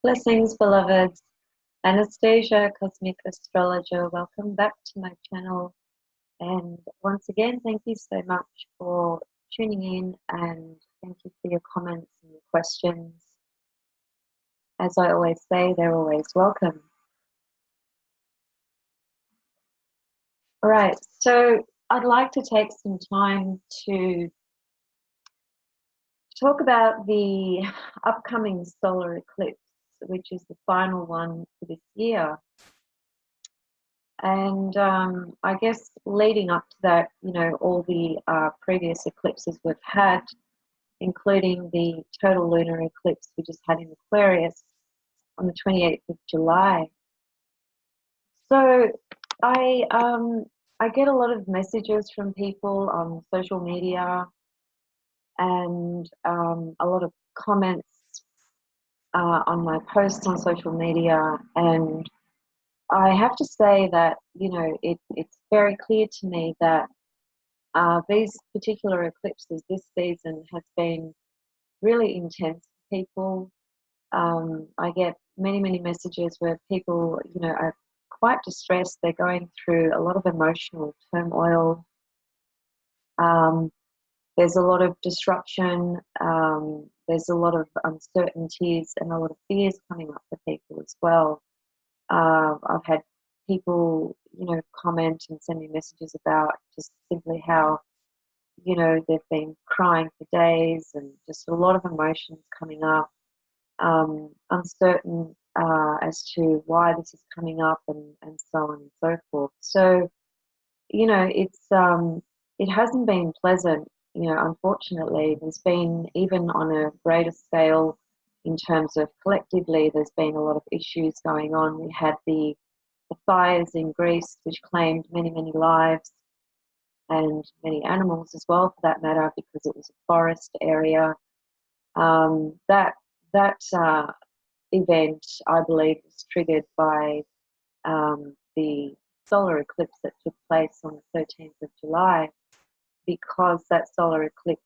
Blessings, beloveds. Anastasia, Cosmic Astrologer. Welcome back to my channel. And once again, thank you so much for tuning in and thank you for your comments and your questions. As I always say, they're always welcome. All right, so I'd like to take some time to talk about the upcoming solar eclipse, which is the final one for this year. And I guess leading up to that, all the previous eclipses we've had, including the total lunar eclipse we just had in Aquarius on the 28th of July. So I get a lot of messages from people on social media and a lot of comments on my posts on social media, and I have to say that, it's very clear to me that these particular eclipses this season has been really intense for people. I get many messages where people, are quite distressed. They're going through a lot of emotional turmoil. There's a lot of disruption. There's a lot of uncertainties and a lot of fears coming up for people as well. I've had people, comment and send me messages about just simply how, they've been crying for days and just a lot of emotions coming up, uncertain as to why this is coming up and so on and so forth. So, it hasn't been pleasant, unfortunately. There's been, even on a greater scale, in terms of collectively, there's been a lot of issues going on. We had the fires in Greece, which claimed many lives and many animals as well, for that matter, because it was a forest area. That event, I believe, was triggered by the solar eclipse that took place on the 13th of July, because that solar eclipse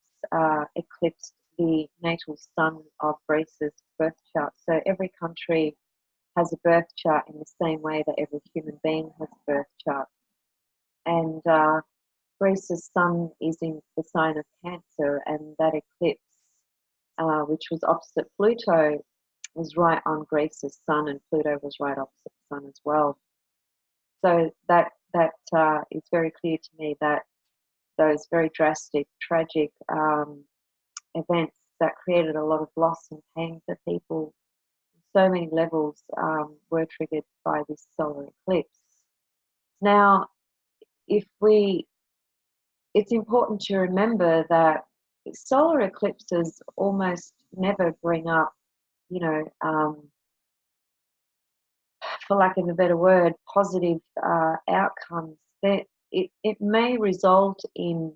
eclipsed the natal sun of Greece's birth chart. So every country has a birth chart in the same way that every human being has a birth chart. And Greece's sun is in the sign of Cancer, and that eclipse, which was opposite Pluto, was right on Greece's sun, and Pluto was right opposite the sun as well. So that is very clear to me that those very drastic, tragic events that created a lot of loss and pain for people on so many levels were triggered by this solar eclipse. Now, it's important to remember that solar eclipses almost never bring up, for lack of a better word, positive outcomes. It may result in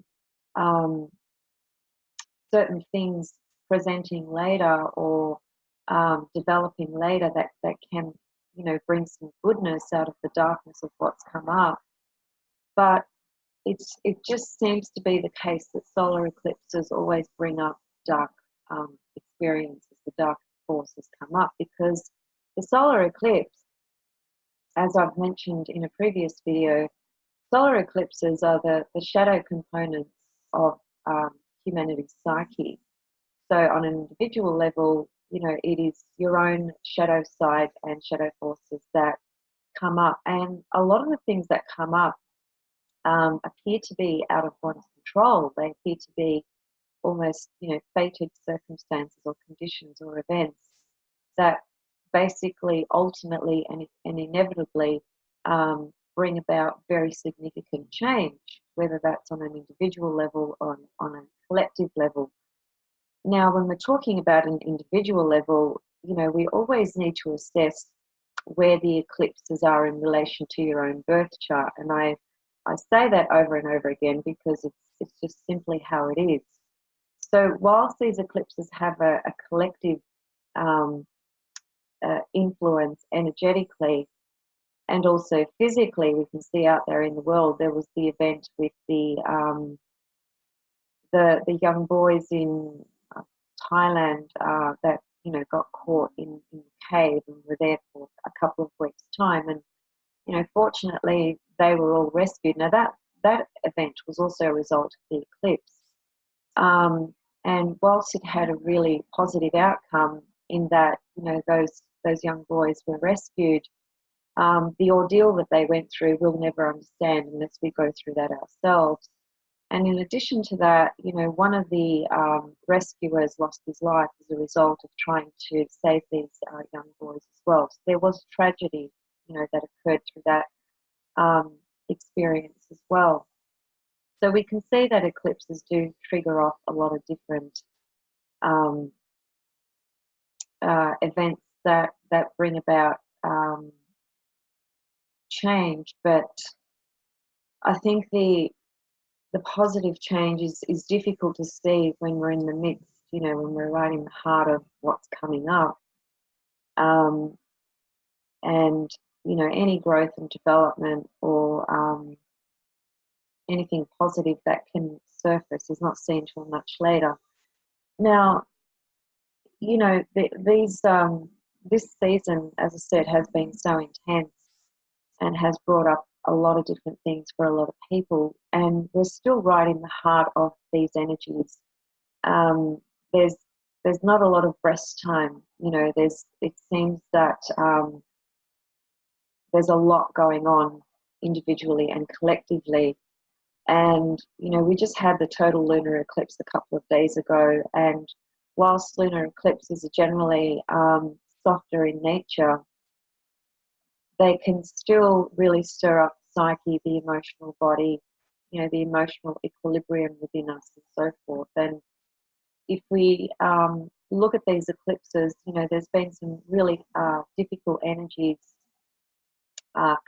certain things presenting later or developing later that can, bring some goodness out of the darkness of what's come up. But it just seems to be the case that solar eclipses always bring up dark experiences, the dark forces come up, because the solar eclipse, as I've mentioned in a previous video, solar eclipses are the shadow components of humanity's psyche. So on an individual level, it is your own shadow side and shadow forces that come up. And a lot of the things that come up appear to be out of one's control. They appear to be almost, fated circumstances or conditions or events that basically, ultimately, and inevitably bring about very significant change, whether that's on an individual level or on a collective level. Now, when we're talking about an individual level, we always need to assess where the eclipses are in relation to your own birth chart. And I say that over and over again because it's just simply how it is. So whilst these eclipses have a collective influence energetically and also physically, we can see out there in the world, there was the event with the young boys in Thailand that got caught in the cave and were there for a couple of weeks' time. And fortunately, they were all rescued. Now that event was also a result of the eclipse. And whilst it had a really positive outcome in that, those young boys were rescued, the ordeal that they went through we'll never understand unless we go through that ourselves. And in addition to that, one of the rescuers lost his life as a result of trying to save these young boys as well. So there was tragedy, that occurred through that experience as well. So we can see that eclipses do trigger off a lot of different events that bring about change. But I think the positive change is difficult to see when we're in the midst, when we're right in the heart of what's coming up. And any growth and development or anything positive that can surface is not seen till much later. Now, this season, as I said, has been so intense and has brought up a lot of different things for a lot of people, and we're still right in the heart of these energies. There's not a lot of rest time. It seems that there's a lot going on individually and collectively. And, we just had the total lunar eclipse a couple of days ago. And whilst lunar eclipses are generally softer in nature, they can still really stir up psyche, the emotional body, the emotional equilibrium within us and so forth. And if we look at these eclipses, there's been some really difficult energies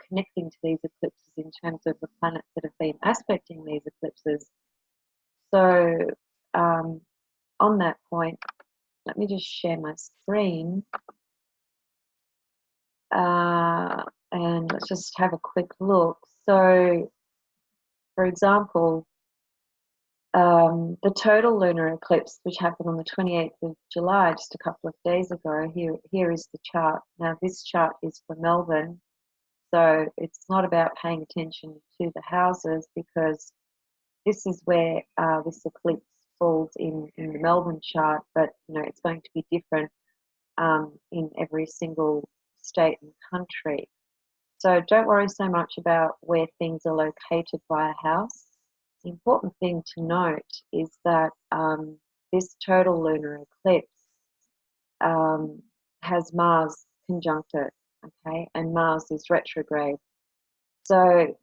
connecting to these eclipses in terms of the planets that have been aspecting these eclipses. So on that point, let me just share my screen and let's just have a quick look. So, for example, the total lunar eclipse, which happened on the 28th of July, just a couple of days ago, here is the chart. Now, this chart is for Melbourne. So it's not about paying attention to the houses, because this is where this eclipse falls in the Melbourne chart, but it's going to be different in every single state and country. So don't worry so much about where things are located by a house. The important thing to note is that this total lunar eclipse has Mars conjunct it, okay, and Mars is retrograde. So,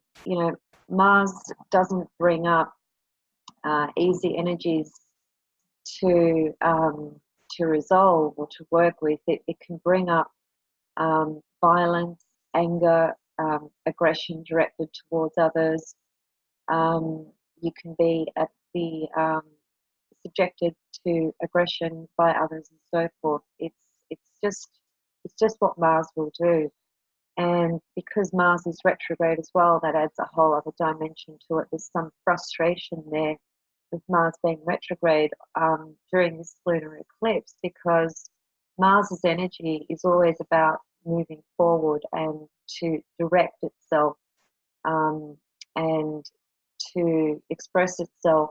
Mars doesn't bring up easy energies to resolve or to work with. It can bring up violence, anger, aggression directed towards others. You can be subjected to aggression by others and so forth. It's just what Mars will do. And because Mars is retrograde as well, that adds a whole other dimension to it. There's some frustration there with Mars being retrograde during this lunar eclipse, because Mars's energy is always about moving forward and to direct itself and to express itself,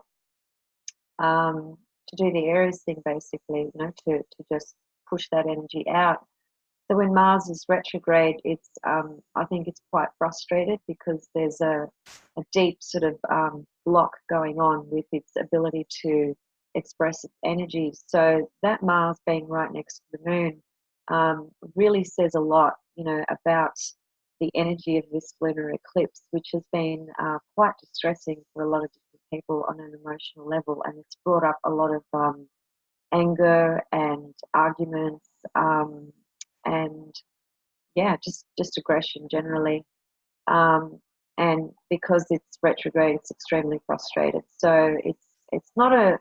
to do the Aries thing, basically, to just push that energy out. So when Mars is retrograde, it's I think it's quite frustrated, because there's a deep sort of block going on with its ability to express its energy. So that Mars being right next to the moon really says a lot, about the energy of this lunar eclipse, which has been quite distressing for a lot of different people on an emotional level, and it's brought up a lot of anger and arguments. And yeah, just aggression generally. And because it's retrograde, it's extremely frustrated. So it's not a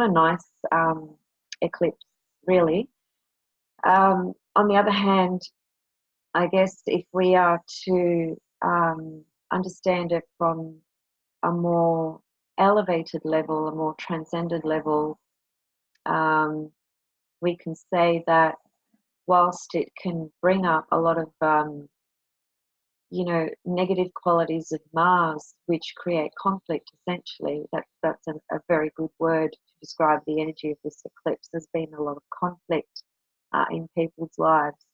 nice eclipse, really. On the other hand, I guess if we are to understand it from a more elevated level, a more transcended level, we can say that whilst it can bring up a lot of negative qualities of Mars, which create conflict. Essentially, that's a very good word to describe the energy of this eclipse. There's been a lot of conflict in people's lives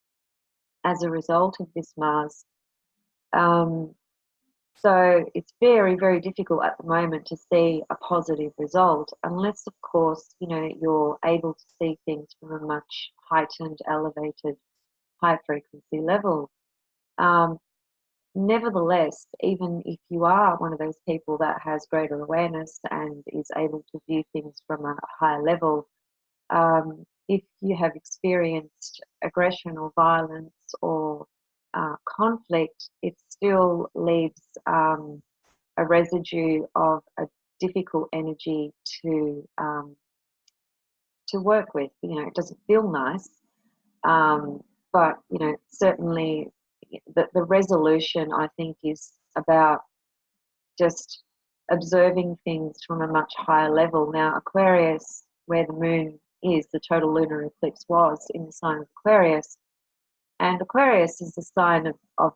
as a result of this Mars. So it's very, very difficult at the moment to see a positive result, unless, of course, you're able to see things from a much heightened, elevated, high frequency level. Nevertheless, even if you are one of those people that has greater awareness and is able to view things from a higher level, if you have experienced aggression or violence or conflict, it still leaves a residue of a difficult energy to work with. It doesn't feel nice, but certainly the resolution, I think, is about just observing things from a much higher level. Now, Aquarius, where the moon is, the total lunar eclipse was in the sign of Aquarius, and Aquarius is the sign of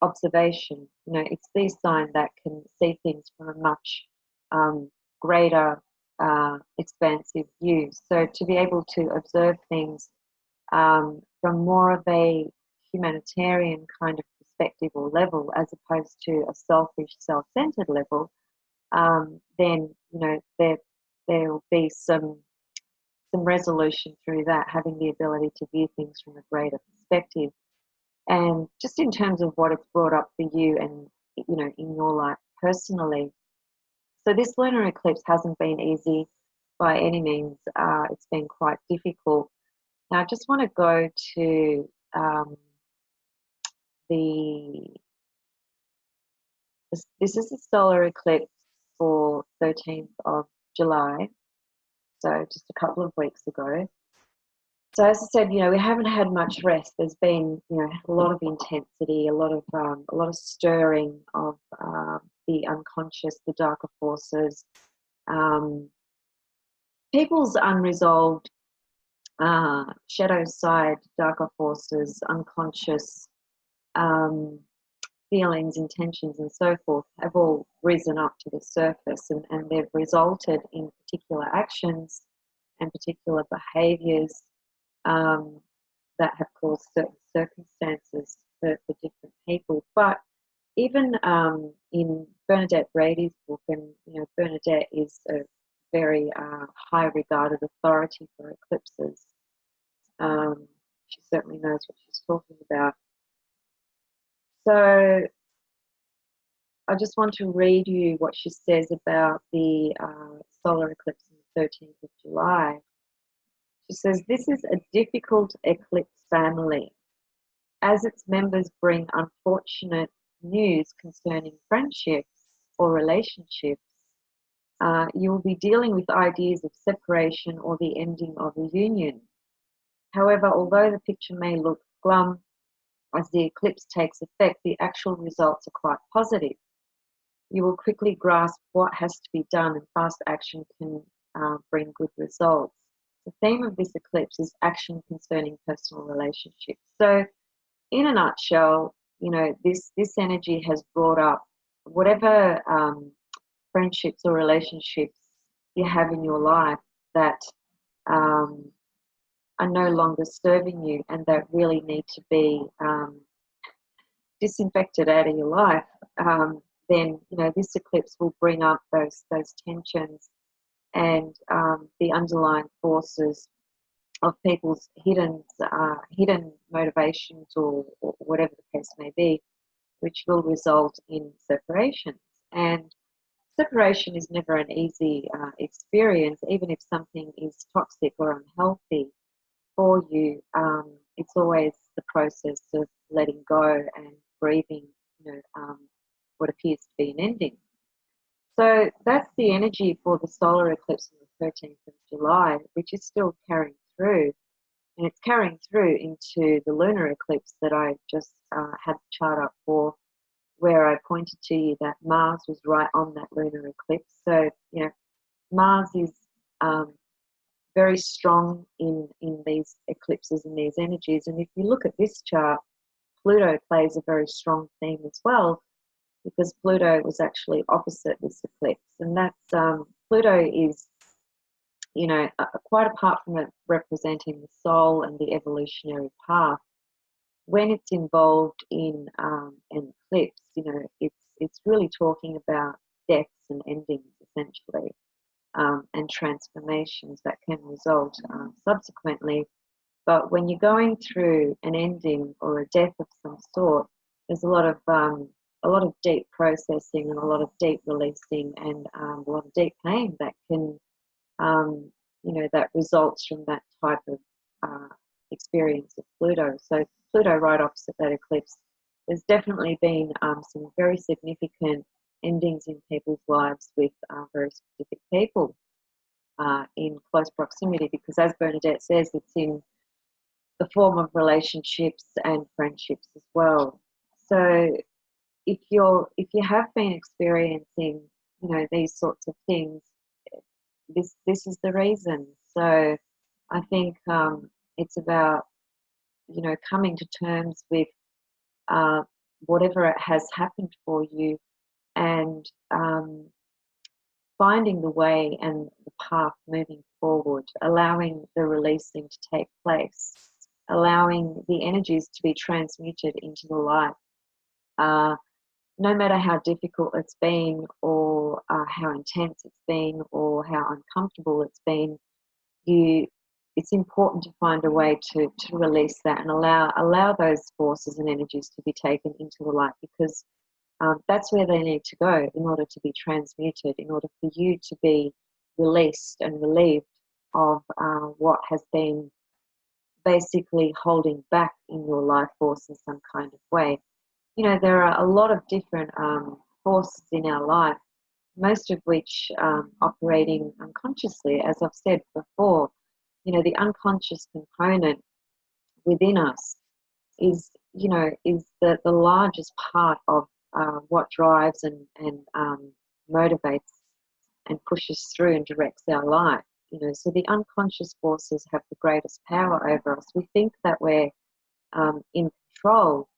observation. It's the sign that can see things from a much greater, expansive view. So to be able to observe things from more of a humanitarian kind of perspective or level, as opposed to a selfish, self-centered level, then there'll be some resolution through that, having the ability to view things from a greater perspective. And just in terms of what it's brought up for you and in your life personally. So this lunar eclipse hasn't been easy by any means. It's been quite difficult. Now, I just want to go to this is the solar eclipse for 13th of July, so just a couple of weeks ago. So as I said, we haven't had much rest. There's been, a lot of intensity, a lot of stirring of the unconscious, the darker forces, people's unresolved shadow side, darker forces, unconscious feelings, intentions, and so forth have all risen up to the surface, and they've resulted in particular actions and particular behaviours that have caused certain circumstances for different people. But even in Bernadette Brady's book, and Bernadette is a very high regarded authority for eclipses. She certainly knows what she's talking about. So I just want to read you what she says about the solar eclipse on the 13th of July. She says, "This is a difficult eclipse family, as its members bring unfortunate news concerning friendships or relationships. You will be dealing with ideas of separation or the ending of a union. However, although the picture may look glum as the eclipse takes effect, the actual results are quite positive. You will quickly grasp what has to be done, and fast action can bring good results. The theme of this eclipse is action concerning personal relationships." So in a nutshell, this energy has brought up whatever friendships or relationships you have in your life that are no longer serving you and that really need to be disinfected out of your life. Then this eclipse will bring up those tensions and the underlying forces of people's hidden motivations or whatever the case may be, which will result in separations. And separation is never an easy experience, even if something is toxic or unhealthy for you. It's always the process of letting go and grieving, what appears to be an ending. So that's the energy for the solar eclipse on the 13th of July, which is still carrying through. And it's carrying through into the lunar eclipse that I just had the chart up for, where I pointed to you that Mars was right on that lunar eclipse. So, Mars is very strong in these eclipses and these energies. And if you look at this chart, Pluto plays a very strong theme as well, because Pluto was actually opposite this eclipse. And that's Pluto is, you know, quite apart from it representing the soul and the evolutionary path, when it's involved in an eclipse, you know, it's really talking about deaths and endings, essentially, and transformations that can result subsequently. But when you're going through an ending or a death of some sort, there's a lot of deep processing and a lot of deep releasing and a lot of deep pain that can, you know, that results from that type of experience of Pluto. So Pluto right opposite that eclipse, there's definitely been some very significant endings in people's lives with very specific people in close proximity, because as Bernadette says, it's in the form of relationships and friendships as well. So if you have been experiencing, you know, these sorts of things, this is the reason. So I think it's about, you know, coming to terms with whatever has happened for you, and finding the way and the path moving forward, allowing the releasing to take place, allowing the energies to be transmuted into the light. No matter how difficult it's been, or how intense it's been, or how uncomfortable it's been, it's important to find a way to release that and allow those forces and energies to be taken into the light, because that's where they need to go in order to be transmuted, in order for you to be released and relieved of what has been basically holding back in your life force in some kind of way. You know, there are a lot of different forces in our life, most of which operating unconsciously, as I've said before. You know, the unconscious component within us is, you know, is the largest part of what drives and motivates and pushes through and directs our life. You know, so the unconscious forces have the greatest power over us. We think that we're in control,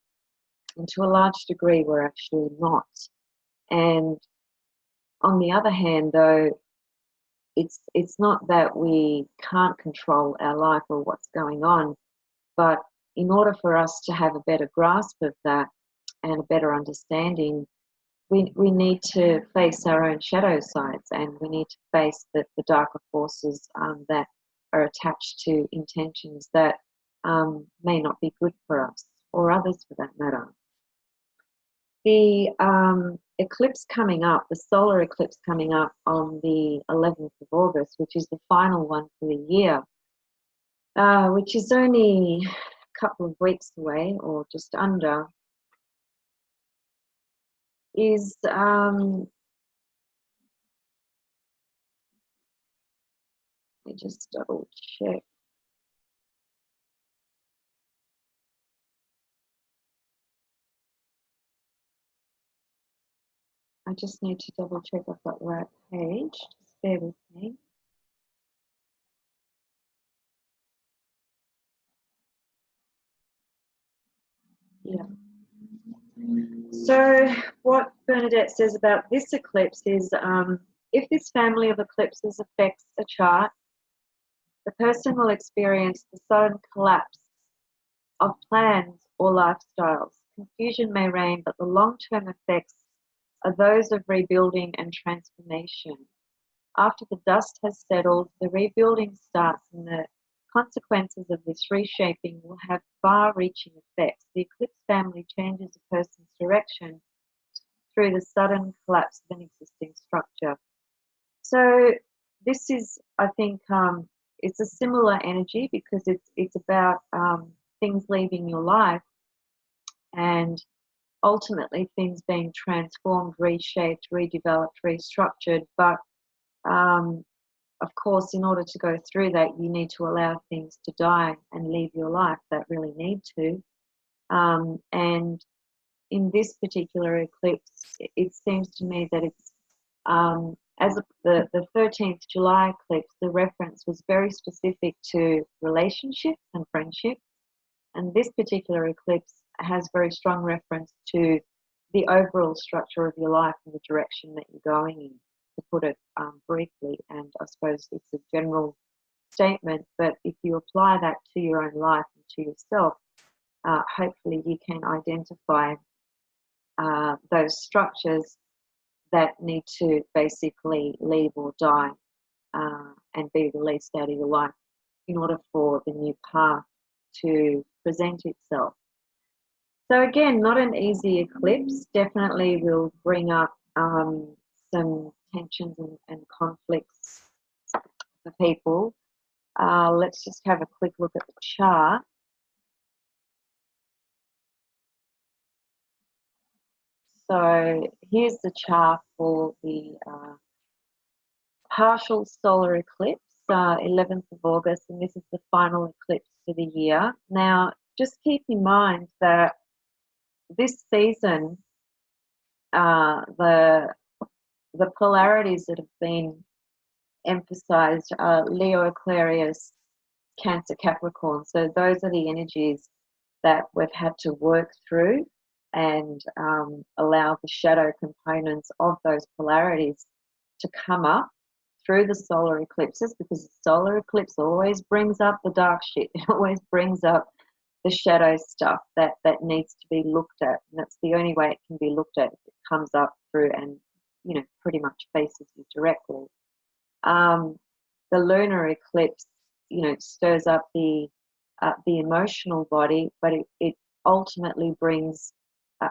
and to a large degree we're actually not. And on the other hand, though, it's not that we can't control our life or what's going on, but in order for us to have a better grasp of that and a better understanding, we need to face our own shadow sides, and we need to face the darker forces that are attached to intentions that may not be good for us, or others for that matter. The eclipse coming up, the solar eclipse coming up on the 11th of August, which is the final one for the year, which is only a couple of weeks away, or just under, is let me just double check. I just need to double check I've got the right page. Just bear with me. Yeah. So what Bernadette says about this eclipse is, if this family of eclipses affects a chart, the person will experience the sudden collapse of plans or lifestyles. Confusion may reign, but the long-term effects are those of rebuilding and transformation. After the dust has settled, the rebuilding starts, and the consequences of this reshaping will have far-reaching effects. The eclipse family changes a person's direction through the sudden collapse of an existing structure. So this is, I think, it's a similar energy, because it's about things leaving your life and ultimately things being transformed, reshaped, redeveloped, restructured. But of course, in order to go through that, you need to allow things to die and leave your life that really need to. And in this particular eclipse, it seems to me that it's As the 13th July eclipse, the reference was very specific to relationships and friendships. And this particular eclipse has very strong reference to the overall structure of your life and the direction that you're going in, to put it briefly. And I suppose it's a general statement, but if you apply that to your own life and to yourself, hopefully you can identify those structures that need to basically leave or die and be released out of your life in order for the new path to present itself. So again, not an easy eclipse. Definitely will bring up some tensions and conflicts for people. Let's just have a quick look at the chart. So here's the chart for the partial solar eclipse, 11th of August, and this is the final eclipse for the year. Now, just keep in mind that this season, the polarities that have been emphasized are Leo, Aquarius, Cancer, Capricorn. So those are the energies that we've had to work through and allow the shadow components of those polarities to come up through the solar eclipses, because the solar eclipse always brings up the dark shit. It always brings up the shadow stuff that needs to be looked at, and that's the only way it can be looked at. It comes up through and pretty much faces you directly. The lunar eclipse stirs up the emotional body, but it ultimately brings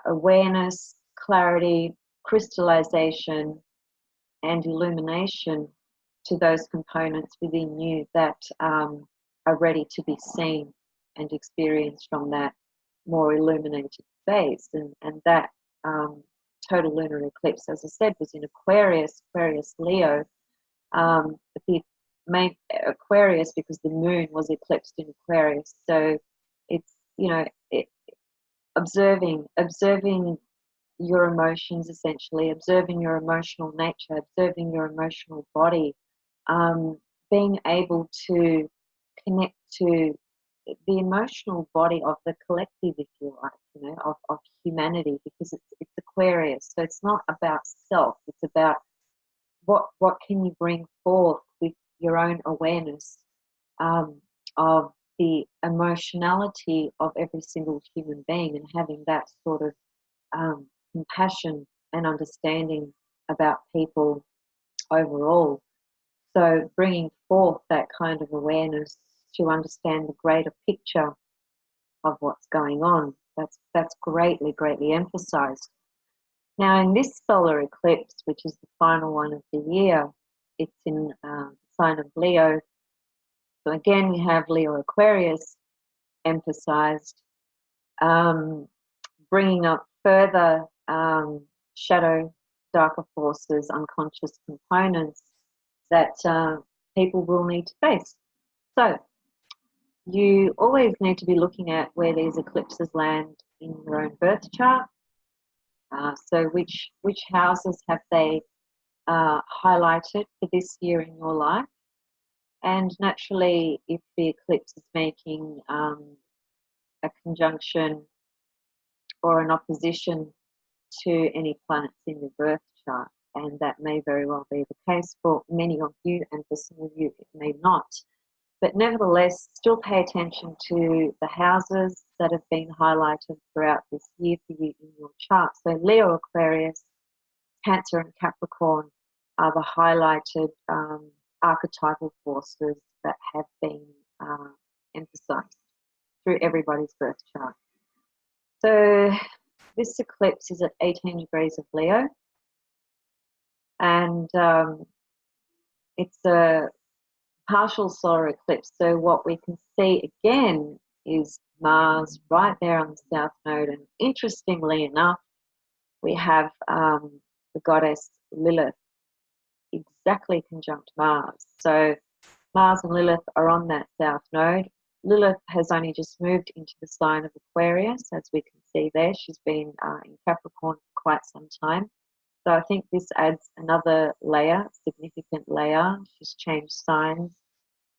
awareness, clarity, crystallization, and illumination to those components within you that are ready to be seen and experienced from that more illuminated space. And that total lunar eclipse, as I said, was in Aquarius, Leo. The main Aquarius, because the moon was eclipsed in Aquarius. So it's observing your emotions, essentially observing your emotional nature, observing your emotional body, being able to connect to the emotional body of the collective, if you like, of humanity, because it's Aquarius. So it's not about self, it's about what can you bring forth with your own awareness of the emotionality of every single human being, and having that sort of compassion and understanding about people overall. So bringing forth that kind of awareness to understand the greater picture of what's going on, that's greatly emphasized. Now, in this solar eclipse, which is the final one of the year, it's in the sign of Leo. So again, we have Leo Aquarius emphasized, bringing up further shadow, darker forces, unconscious components that people will need to face. So you always need to be looking at where these eclipses land in your own birth chart. So which houses have they highlighted for this year in your life? And naturally, if the eclipse is making a conjunction or an opposition to any planets in your birth chart, and that may very well be the case for many of you, and for some of you it may not. But nevertheless, still pay attention to the houses that have been highlighted throughout this year for you in your chart. So Leo, Aquarius, Cancer and Capricorn are the highlighted archetypal forces that have been emphasized through everybody's birth chart. So this eclipse is at 18 degrees of Leo, and it's a partial solar eclipse. So what we can see again is Mars right there on the south node, and interestingly enough, we have the goddess Lilith exactly conjunct Mars. So Mars and Lilith are on that south node. Lilith has only just moved into the sign of Aquarius, as we can see there. She's been in Capricorn for quite some time. So I think this adds another layer, significant layer. She's changed signs.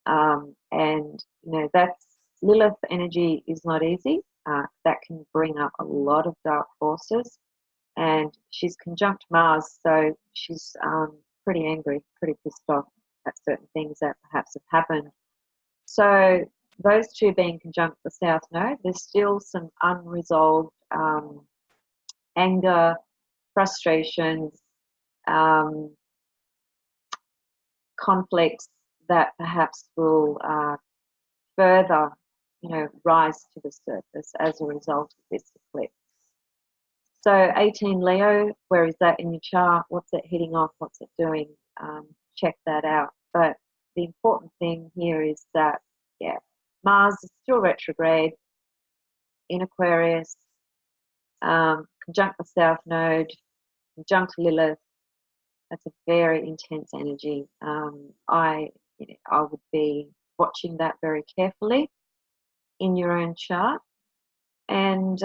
And, you know, that's Lilith energy is not easy. That can bring up a lot of dark forces. And she's conjunct Mars, so she's pretty angry, pretty pissed off at certain things that perhaps have happened. So those two being conjunct the South Node, there's still some unresolved anger, frustrations, um, conflicts that perhaps will further, you know, rise to the surface as a result of this eclipse. So 18 Leo, where is that in your chart? What's it hitting off? What's it doing? Check that out. But the important thing here is that, yeah, Mars is still retrograde in Aquarius, conjunct the South Node, conjunct Lilith. That's a very intense energy. I would be watching that very carefully in your own chart. And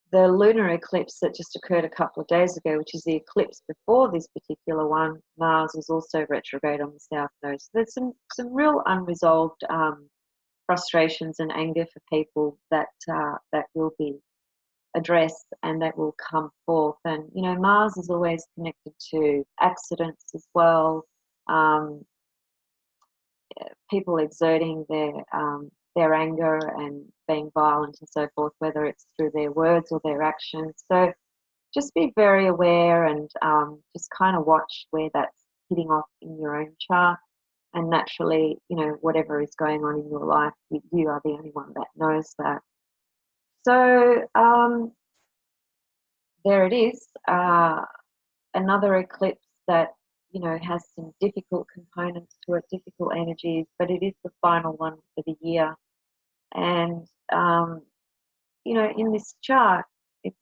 the lunar eclipse that just occurred a couple of days ago, which is the eclipse before this particular one, Mars is also retrograde on the South Node. So there's some real unresolved frustrations and anger for people that will be addressed and that will come forth. And, you know, Mars is always connected to accidents as well, people exerting their anger and being violent and so forth, whether it's through their words or their actions. So just be very aware and just kind of watch where that's hitting off in your own chart. And naturally, you know, whatever is going on in your life, you are the only one that knows that. So there it is, another eclipse that, you know, has some difficult components to it, difficult energies, but it is the final one for the year. And, you know, in this chart, it's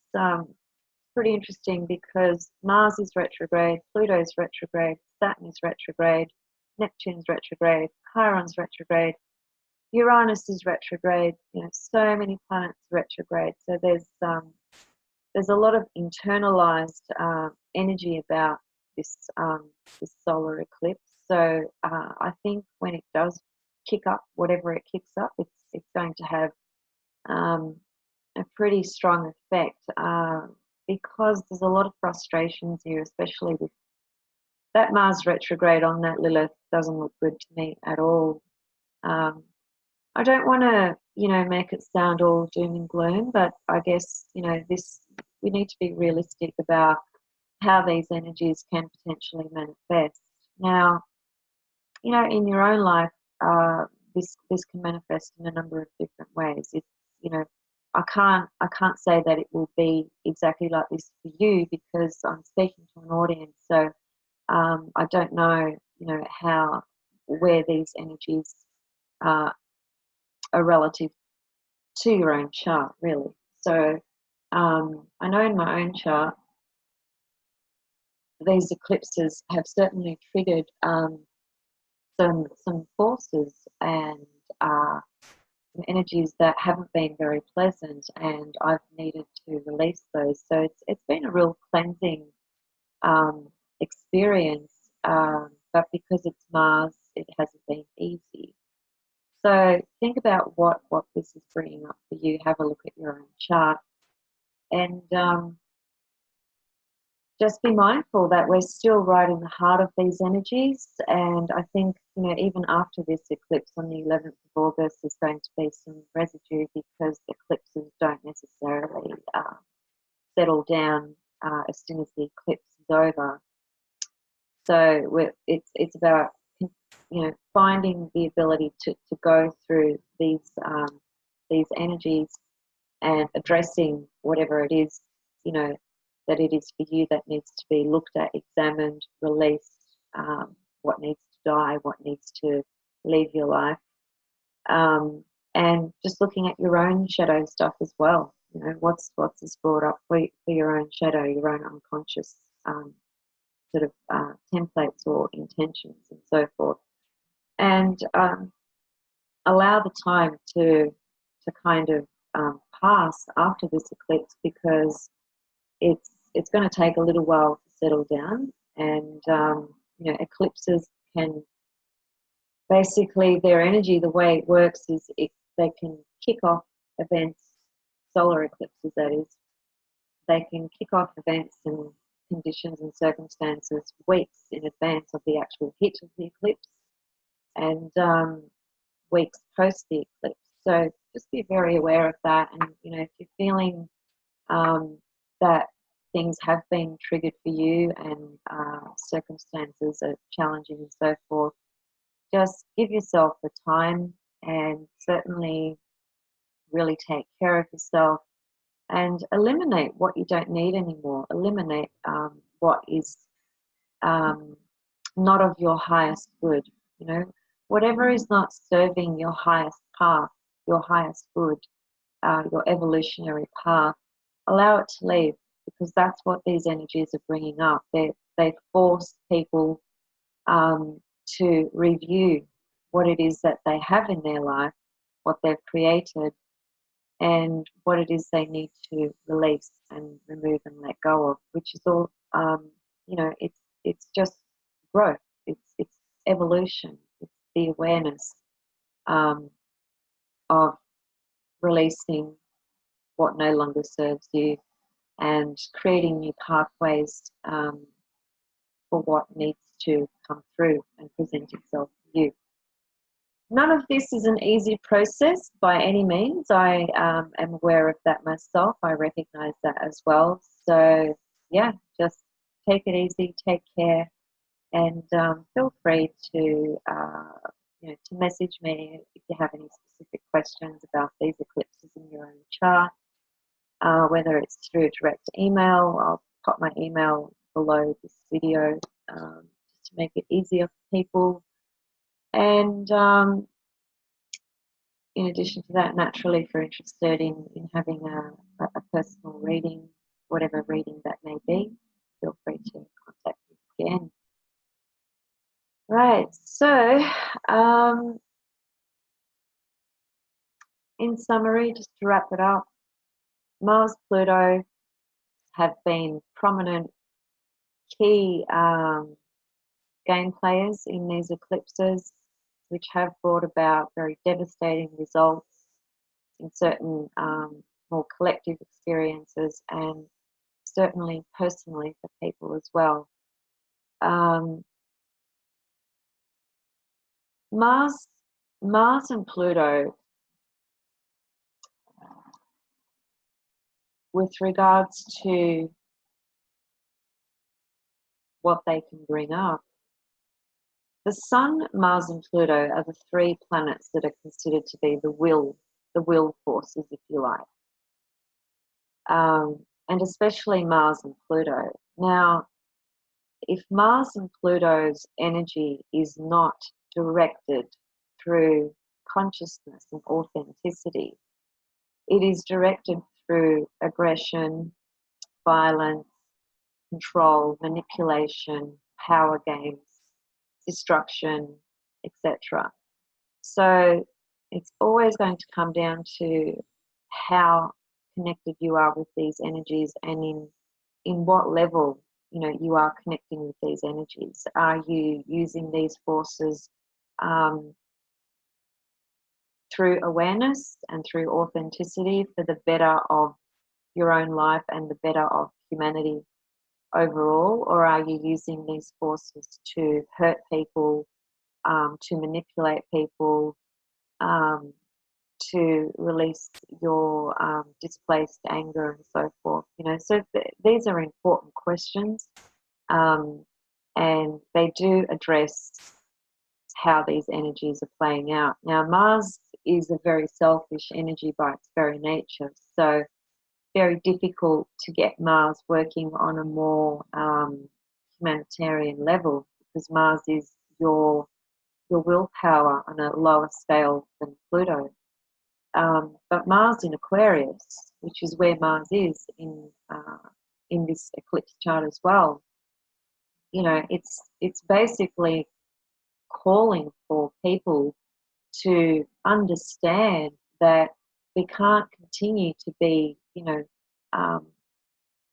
pretty interesting because Mars is retrograde, Pluto's retrograde, Saturn is retrograde, Neptune's retrograde, Chiron's retrograde, Uranus is retrograde, you know, so many planets retrograde. So there's a lot of internalized energy about this solar eclipse. So I think when it does kick up, whatever it kicks up, it's going to have a pretty strong effect because there's a lot of frustrations here, especially with that Mars retrograde on that Lilith. Doesn't look good to me at all. I don't want to, you know, make it sound all doom and gloom, but I guess, you know, we need to be realistic about how these energies can potentially manifest. Now, you know, in your own life, this can manifest in a number of different ways. It's, you know, I can't say that it will be exactly like this for you because I'm speaking to an audience, so I don't know, you know, where these energies are relative to your own chart, really. So I know in my own chart, these eclipses have certainly triggered some forces and some energies that haven't been very pleasant, and I've needed to release those. So it's been a real cleansing experience, but because it's Mars, it hasn't been easy. So think about what this is bringing up for you. Have a look at your own chart, and just be mindful that we're still right in the heart of these energies. And I think, you know, even after this eclipse on the 11th of August, there's going to be some residue because eclipses don't necessarily settle down as soon as the eclipse is over. So it's about, you know, finding the ability to go through these energies and addressing whatever it is, you know, that it is for you that needs to be looked at, examined, released, what needs to die, what needs to leave your life, and just looking at your own shadow stuff as well. You know, what's this brought up for your own shadow, your own unconscious sort of templates or intentions and so forth, and allow the time to kind of pass after this eclipse because it's it's going to take a little while to settle down, and you know, eclipses can basically, their energy, the way it works is they can kick off events, solar eclipses that is, they can kick off events and conditions and circumstances weeks in advance of the actual hit of the eclipse, and weeks post the eclipse. So just be very aware of that. And you know, if you're feeling that things have been triggered for you and circumstances are challenging and so forth, just give yourself the time and certainly really take care of yourself and eliminate what you don't need anymore. Eliminate what is not of your highest good. You know, whatever is not serving your highest path, your highest good, your evolutionary path, allow it to leave, because that's what these energies are bringing up. They force people to review what it is that they have in their life, what they've created, and what it is they need to release and remove and let go of, which is all, you know, it's just growth, it's evolution, it's the awareness of releasing what no longer serves you and creating new pathways for what needs to come through and present itself to you. None of this is an easy process by any means. I am aware of that myself. I recognize that as well. So yeah, just take it easy, take care, and feel free to you know, to message me if you have any specific questions about these eclipses in your own chart, whether it's through direct email. I'll pop my email below this video just to make it easier for people. And in addition to that, naturally, if you're interested in having a personal reading, whatever reading that may be, feel free to contact me again. Right, so in summary, just to wrap it up, Mars, Pluto have been prominent key game players in these eclipses, which have brought about very devastating results in certain more collective experiences, and certainly personally for people as well. Mars and Pluto, with regards to what they can bring up, the Sun, Mars, and Pluto are the three planets that are considered to be the will forces, if you like, and especially Mars and Pluto. Now, if Mars and Pluto's energy is not directed through consciousness and authenticity, it is directed through aggression, violence, control, manipulation, power games, destruction, etc. So it's always going to come down to how connected you are with these energies, and in what level, you know, you are connecting with these energies. Are you using these forces through awareness and through authenticity for the better of your own life and the better of humanity overall, or are you using these forces to hurt people, to manipulate people, to release your displaced anger and so forth? You know, so these are important questions, and they do address how these energies are playing out. Now, Mars is a very selfish energy by its very nature, so very difficult to get Mars working on a more humanitarian level, because Mars is your willpower on a lower scale than Pluto. But Mars in Aquarius, which is where Mars is in this eclipse chart as well, you know, it's basically calling for people to understand that we can't continue to be, you know,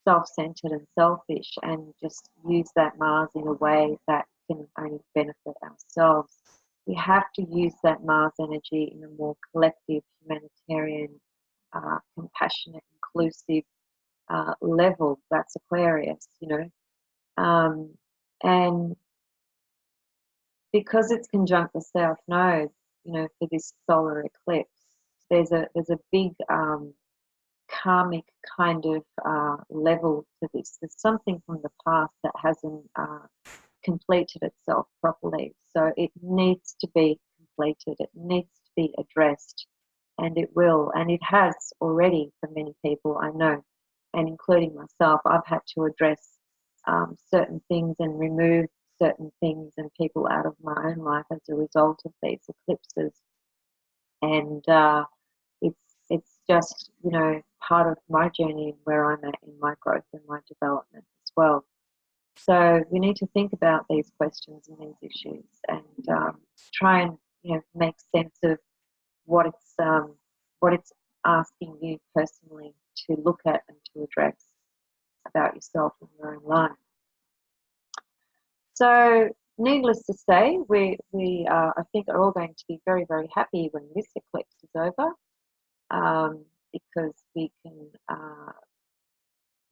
self-centered and selfish and just use that Mars in a way that can only benefit ourselves. We have to use that Mars energy in a more collective, humanitarian, compassionate, inclusive level. That's Aquarius, you know. And because it's conjunct the South Node, you know, for this solar eclipse, there's a big karmic kind of level to this. There's something from the past that hasn't completed itself properly. So it needs to be completed. It needs to be addressed, and it will. And it has already for many people, I know, and including myself. I've had to address certain things and remove certain things and people out of my own life as a result of these eclipses. And it's just, you know, part of my journey and where I'm at in my growth and my development as well. So we need to think about these questions and these issues and try and, you know, make sense of what it's asking you personally to look at and to address about yourself in your own life. So, needless to say, we I think are all going to be very, very happy when this eclipse is over, because we can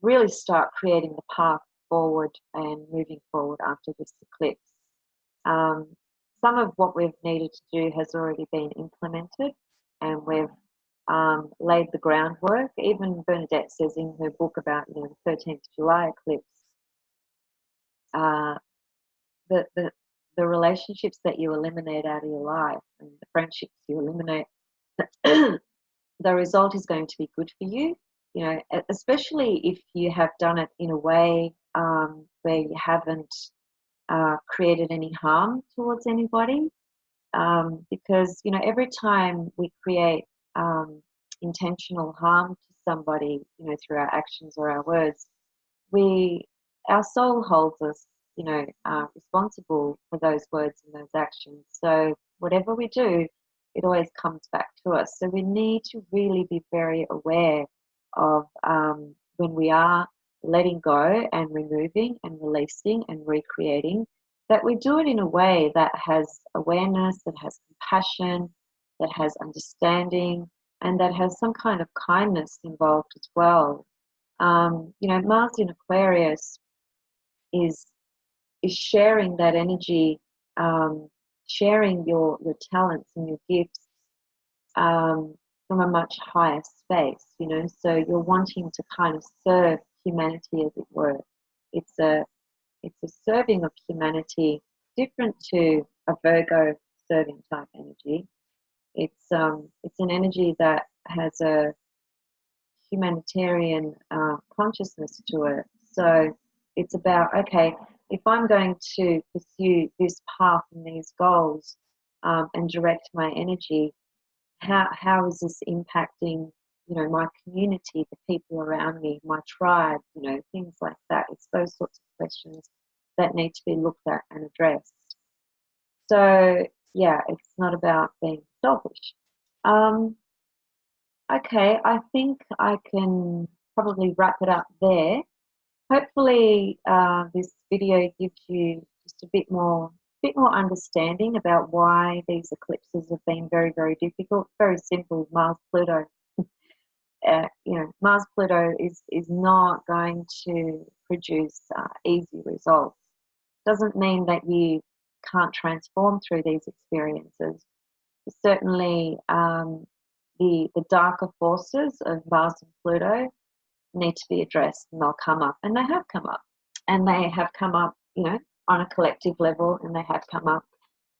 really start creating the path forward and moving forward after this eclipse. Some of what we've needed to do has already been implemented, and we've laid the groundwork. Even Bernadette says in her book about, you know, the 13th July eclipse, the relationships that you eliminate out of your life and the friendships you eliminate, the result is going to be good for you. You know, especially if you have done it in a way where you haven't created any harm towards anybody. Because, you know, every time we create intentional harm to somebody, you know, through our actions or our words, our soul holds us, you know, responsible for those words and those actions. So whatever we do, it always comes back to us. So we need to really be very aware of when we are letting go and removing and releasing and recreating, that we do it in a way that has awareness, that has compassion, that has understanding, and that has some kind of kindness involved as well. You know, Mars in Aquarius is sharing that energy, sharing your talents and your gifts from a much higher space, you know. So you're wanting to kind of serve humanity, as it were. It's a serving of humanity, different to a Virgo serving type energy. It's an energy that has a humanitarian consciousness to it. So it's about, okay, if I'm going to pursue this path and these goals and direct my energy, how is this impacting, you know, my community, the people around me, my tribe, you know, things like that. It's those sorts of questions that need to be looked at and addressed. So yeah, it's not about being selfish. Okay, I think I can probably wrap it up there. Hopefully, this video gives you just a bit more understanding about why these eclipses have been very, very difficult. Very simple. Mars Pluto. You know, Mars Pluto is not going to produce easy results. Doesn't mean that you can't transform through these experiences. Certainly, the darker forces of Mars and Pluto need to be addressed, and they'll come up, and they have come up, and they have come up, you know, on a collective level, and they have come up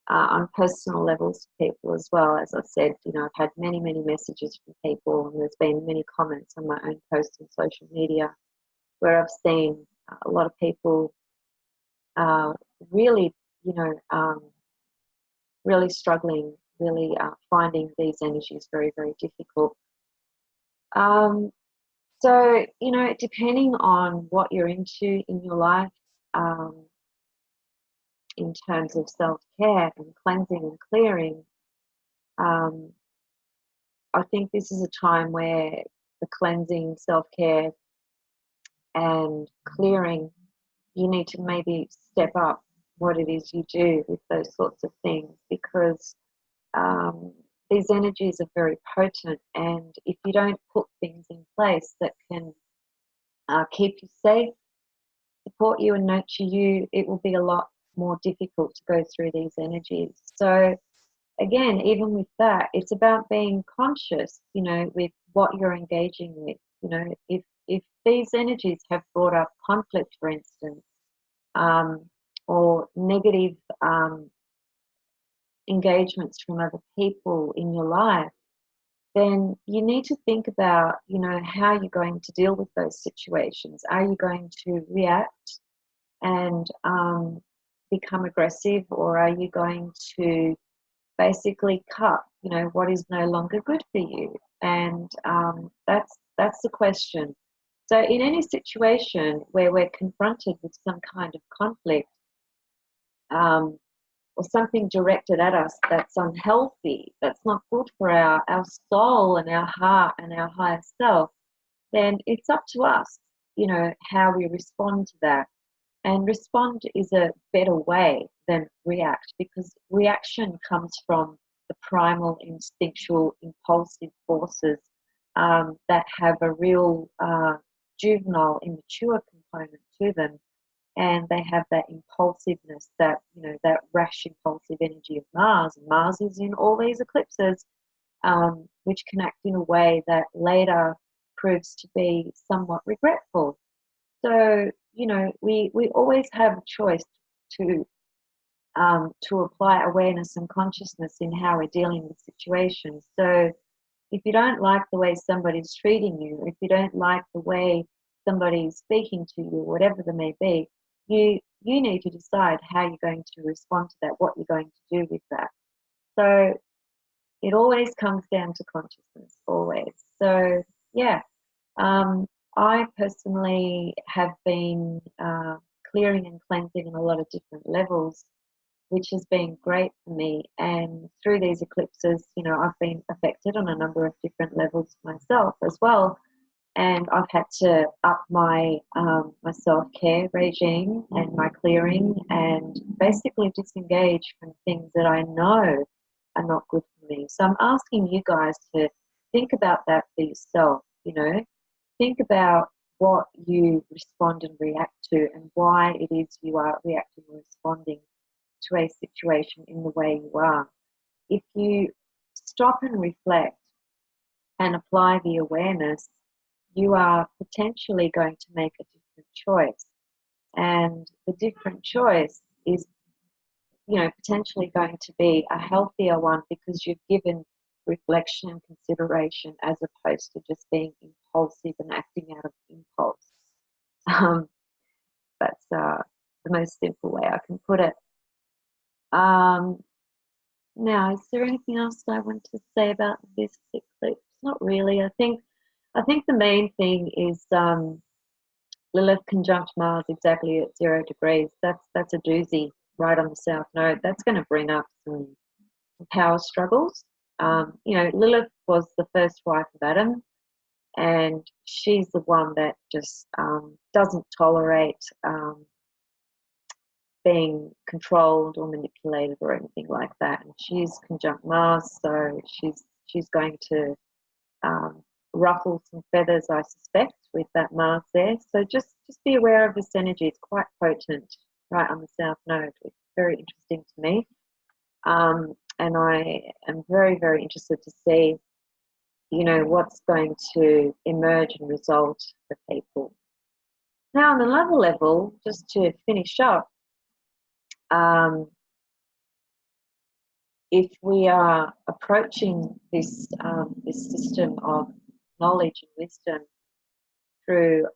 on personal levels for people as well. As I've said, you know, I've had many, many messages from people, and there's been many comments on my own posts on social media where I've seen a lot of people really, you know, really struggling, really finding these energies very, very difficult. So, you know, depending on what you're into in your life, in terms of self-care and cleansing and clearing, I think this is a time where the cleansing, self-care, and clearing, you need to maybe step up what it is you do with those sorts of things, because um, these energies are very potent, and if you don't put things in place that can keep you safe, support you and nurture you, it will be a lot more difficult to go through these energies. So again, even with that, it's about being conscious, with what you're engaging with. If these energies have brought up conflict, for instance, um, or negative engagements from other people in your life, then you need to think about, how you're going to deal with those situations. Are you going to react and become aggressive, or are you going to basically cut, what is no longer good for you? And that's the question. So in any situation where we're confronted with some kind of conflict, um, or something directed at us that's unhealthy, that's not good for our soul and our heart and our higher self, then it's up to us, how we respond to that. And respond is a better way than react, because reaction comes from the primal, instinctual, impulsive forces that have a real juvenile, immature component to them. And they have that impulsiveness, that rash, impulsive energy of Mars. And Mars is in all these eclipses, which can act in a way that later proves to be somewhat regretful. So, we always have a choice to apply awareness and consciousness in how we're dealing with situations. So if you don't like the way somebody's treating you, if you don't like the way somebody's speaking to you, whatever they may be, you need to decide how you're going to respond to that, what you're going to do with that. So it always comes down to consciousness, always. So yeah, I personally have been clearing and cleansing on a lot of different levels, which has been great for me. And through these eclipses, I've been affected on a number of different levels myself as well. And I've had to up my self-care regime and my clearing, and basically disengage from things that I know are not good for me. So I'm asking you guys to think about that for yourself. Think about what you respond and react to, and why it is you are reacting or responding to a situation in the way you are. If you stop and reflect and apply the awareness, you are potentially going to make a different choice. And the different choice is, potentially going to be a healthier one, because you've given reflection and consideration, as opposed to just being impulsive and acting out of impulse. Um, that's the most simple way I can put it. Now, is there anything else I want to say about this eclipse? Not really. I think the main thing is Lilith conjunct Mars exactly at 0 degrees. That's a doozy right on the south node. That's going to bring up some power struggles. Lilith was the first wife of Adam, and she's the one that just doesn't tolerate being controlled or manipulated or anything like that. And she's conjunct Mars, so she's going to ruffle some feathers, I suspect, with that Mars there. So just be aware of this energy. It's quite potent right on the south node. It's very interesting to me. And I am very, very interested to see, what's going to emerge and result for people. Now, on another level, just to finish up, if we are approaching this system of knowledge and wisdom through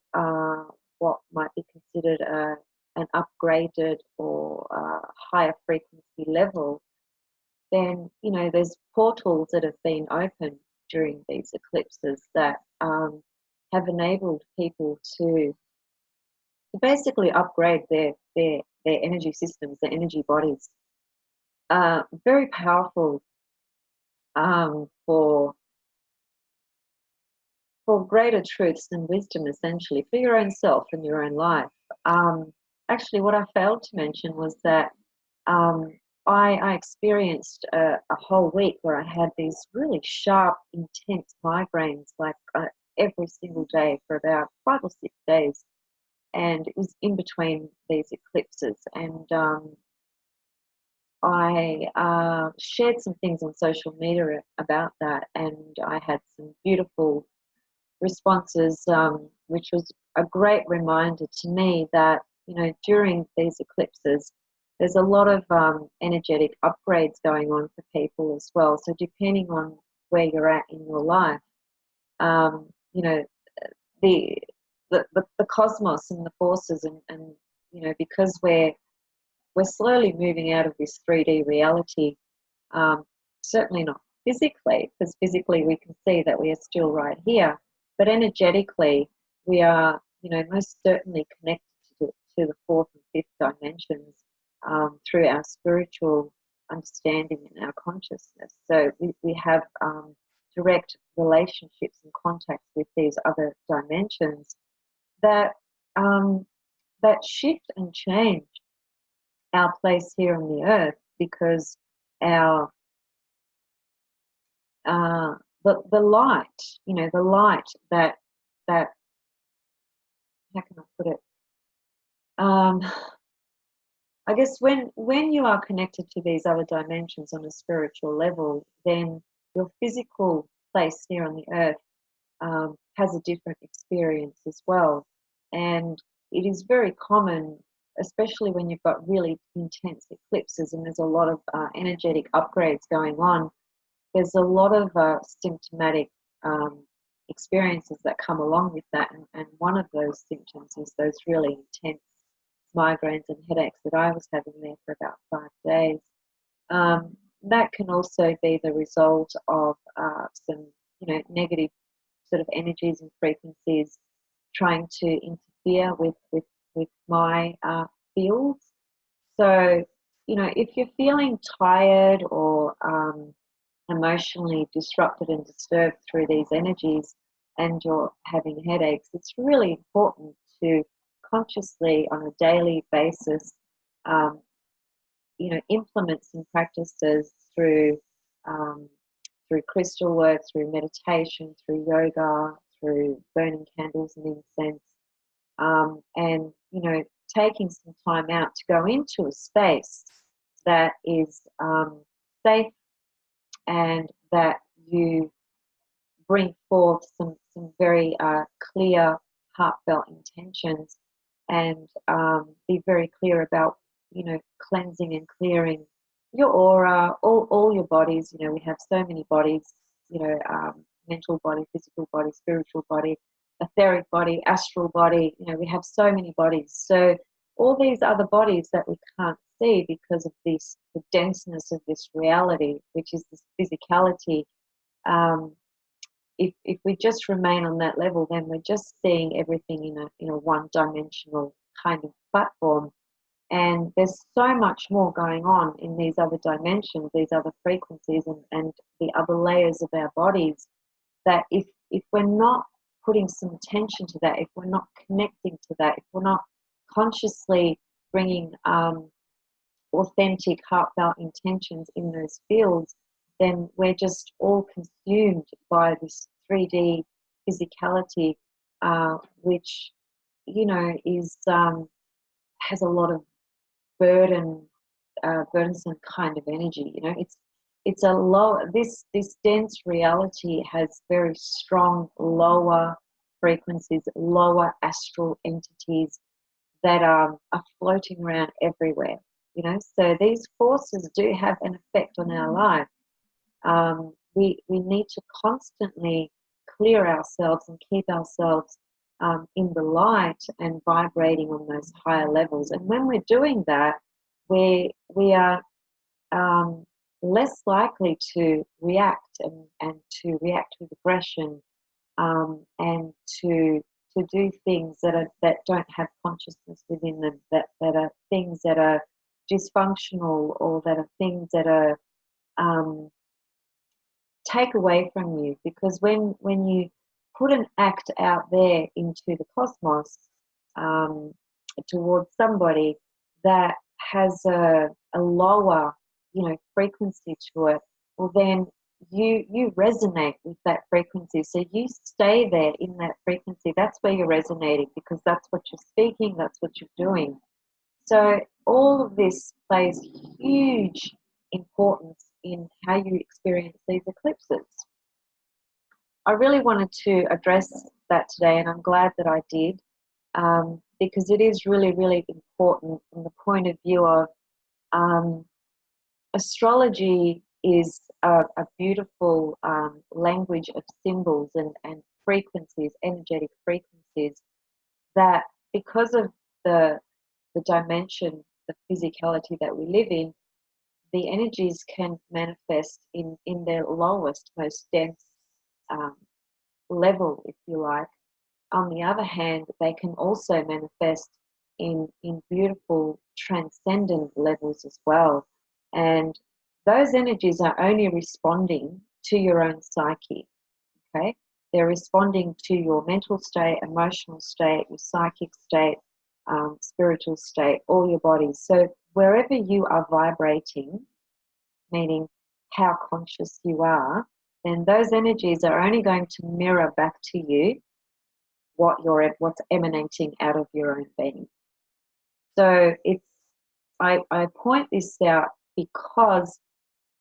what might be considered an upgraded or higher frequency level, then there's portals that have been opened during these eclipses that have enabled people to basically upgrade their energy systems, their energy bodies. Very powerful for for greater truths and wisdom, essentially, for your own self and your own life. Actually, what I failed to mention was that um, I experienced a whole week where I had these really sharp, intense migraines, like every single day for about 5 or 6 days. And it was in between these eclipses. And I shared some things on social media about that, and I had some beautiful responses, which was a great reminder to me that, during these eclipses, there's a lot of energetic upgrades going on for people as well. So depending on where you're at in your life, um, you know, the, the cosmos and the forces, and because we're slowly moving out of this 3D reality. Um, Certainly not physically, because physically we can see that we are still right here, but energetically we are, most certainly connected to the fourth and fifth dimensions, through our spiritual understanding and our consciousness. So we have direct relationships and contacts with these other dimensions that that shift and change our place here on the earth, because our the light, the light that how can I put it? Um, I guess when you are connected to these other dimensions on a spiritual level, then your physical place here on the earth has a different experience as well. And it is very common, especially when you've got really intense eclipses and there's a lot of energetic upgrades going on. There's a lot of symptomatic experiences that come along with that. And one of those symptoms is those really intense migraines and headaches that I was having there for about 5 days. That can also be the result of some, negative sort of energies and frequencies trying to interfere with my fields. So, if you're feeling tired or emotionally disrupted and disturbed through these energies and you're having headaches, it's really important to consciously, on a daily basis, um, implement some practices um, through crystal work, through meditation, through yoga, through burning candles and incense, and taking some time out to go into a space that is safe, and that you bring forth some very clear, heartfelt intentions, and be very clear about, cleansing and clearing your aura, all your bodies. We have so many bodies, mental body, physical body, spiritual body, etheric body, astral body. We have so many bodies. So all these other bodies that we can't see because of the denseness of this reality, which is this physicality. If we just remain on that level, then we're just seeing everything in a one-dimensional kind of platform. And there's so much more going on in these other dimensions, these other frequencies, and the other layers of our bodies, that if we're not putting some attention to that, if we're not connecting to that, if we're not consciously bringing authentic, heartfelt intentions in those fields, then we're just all consumed by this 3D physicality, which is has a lot of burdensome kind of energy. It's a low. This dense reality has very strong lower frequencies, lower astral entities that are floating around everywhere. So these forces do have an effect on our life. We need to constantly clear ourselves and keep ourselves in the light and vibrating on those higher levels. And when we're doing that, we are less likely to react and to react with aggression, and to do things that don't have consciousness within them, that are things that are dysfunctional, or that are things that are take away from you. Because when you put an act out there into the cosmos towards somebody that has a lower, frequency to it, well then you resonate with that frequency. So you stay there in that frequency. That's where you're resonating, because that's what you're speaking, that's what you're doing. So all of this plays huge importance in how you experience these eclipses. I really wanted to address that today, and I'm glad that I did, because it is really, really important from the point of view of astrology is a beautiful language of symbols and frequencies, energetic frequencies, that because of the dimension, the physicality that we live in, the energies can manifest in their lowest, most dense level, if you like. On the other hand, they can also manifest in beautiful transcendent levels as well. And those energies are only responding to your own psyche, okay? They're responding to your mental state, emotional state, your psychic state, spiritual state, all your bodies. So wherever you are vibrating, meaning how conscious you are, then those energies are only going to mirror back to you what's emanating out of your own being. So I point this out because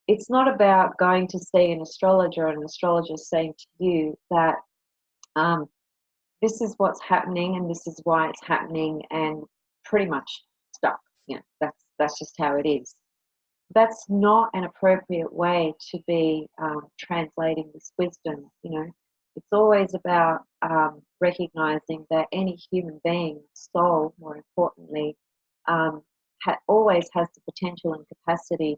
it's not about going to see an astrologer and an astrologer saying to you that this is what's happening and this is why it's happening, and pretty much stuck. That's just how it is. That's not an appropriate way to be translating this wisdom. It's always about recognizing that any human being, soul more importantly, always has the potential and capacity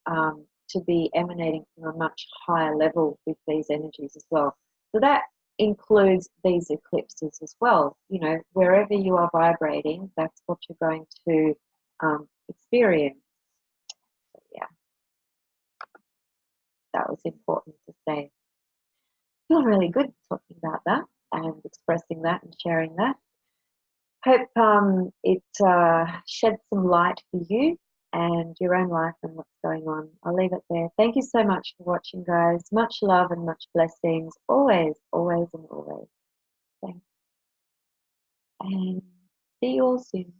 to be emanating from a much higher level with these energies as well. So that includes these eclipses as well. Wherever you are vibrating, that's what you're going to experience. So, yeah, that was important to say. I feel really good talking about that and expressing that and sharing that. Hope it sheds some light for you and your own life and what's going on. I'll leave it there. Thank you so much for watching, guys. Much love and much blessings. Always, always, and always. Thanks. And see you all soon.